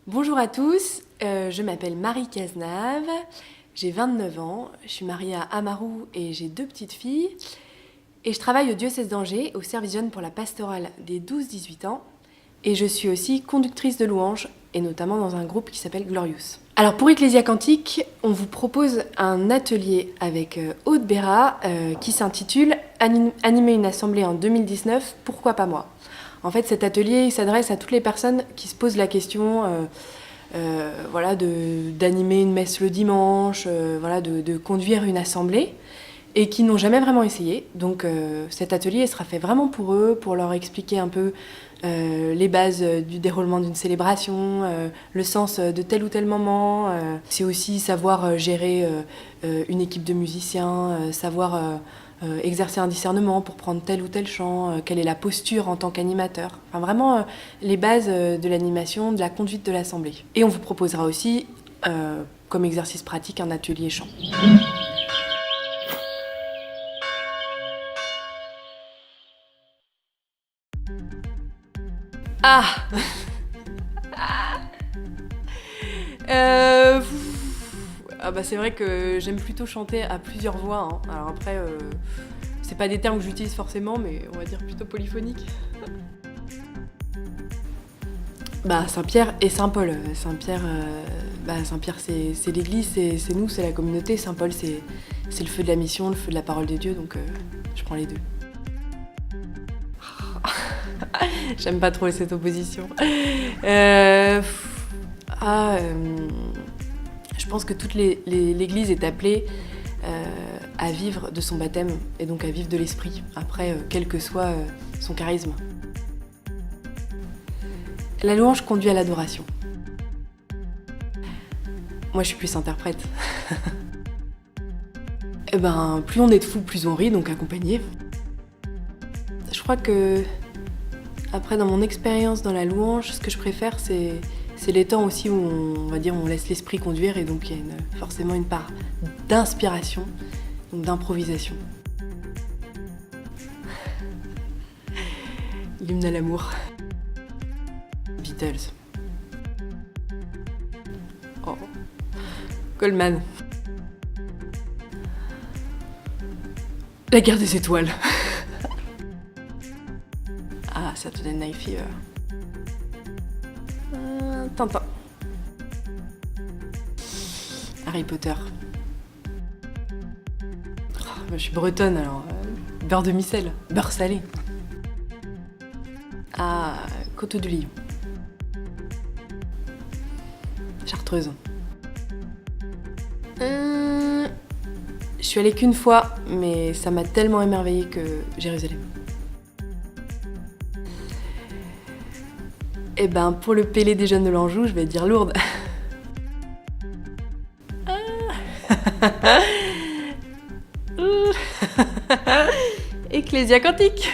Bonjour à tous, je m'appelle Marie Cazenave, j'ai 29 ans, je suis mariée à Amarou et j'ai 2 petites filles. Et je travaille au diocèse d'Angers, au service jeune pour la pastorale des 12-18 ans. Et je suis aussi conductrice de louanges, et notamment dans un groupe qui s'appelle Glorious. Alors pour Ecclésia Cantique, on vous propose un atelier avec Aude Béra qui s'intitule « Animer une assemblée en 2019, pourquoi pas moi ?» En fait, cet atelier s'adresse à toutes les personnes qui se posent la question d'animer une messe le dimanche, de conduire une assemblée, et qui n'ont jamais vraiment essayé. Donc cet atelier sera fait vraiment pour eux, pour leur expliquer un peu les bases du déroulement d'une célébration, le sens de tel ou tel moment. C'est aussi savoir gérer une équipe de musiciens, savoir exercer un discernement pour prendre tel ou tel chant, quelle est la posture en tant qu'animateur. Enfin vraiment les bases de l'animation, de la conduite de l'assemblée. Et on vous proposera aussi, comme exercice pratique, un atelier chant. Ah c'est vrai que j'aime plutôt chanter à plusieurs voix. Hein. Alors après, c'est pas des termes que j'utilise forcément, mais on va dire plutôt polyphonique. Saint-Pierre et Saint-Paul. Saint-Pierre, c'est l'église, c'est nous, c'est la communauté. Saint-Paul, c'est le feu de la mission, le feu de la parole de Dieu, donc je prends les deux. J'aime pas trop cette opposition. Je pense que toute l'Église est appelée à vivre de son baptême et donc à vivre de l'esprit, après, quel que soit son charisme. La louange conduit à l'adoration. Moi, je suis plus interprète. Plus on est de fous, plus on rit, donc accompagné. Je crois que, après, dans mon expérience dans la louange, ce que je préfère, c'est les temps aussi où on laisse l'esprit conduire et donc il y a forcément une part d'inspiration, donc d'improvisation. L'hymne à l'amour. Beatles. Oh. Goldman. La guerre des étoiles. Saturday Night Fever. Tintin. Harry Potter. Je suis bretonne alors. Beurre de micelle. Beurre salé. Coteau de Lion. Chartreuse. Je suis allée qu'une fois, mais ça m'a tellement émerveillée que Jérusalem. Pour le Pélé des jeunes de l'Anjou, je vais dire Lourdes. Ecclésia Cantique.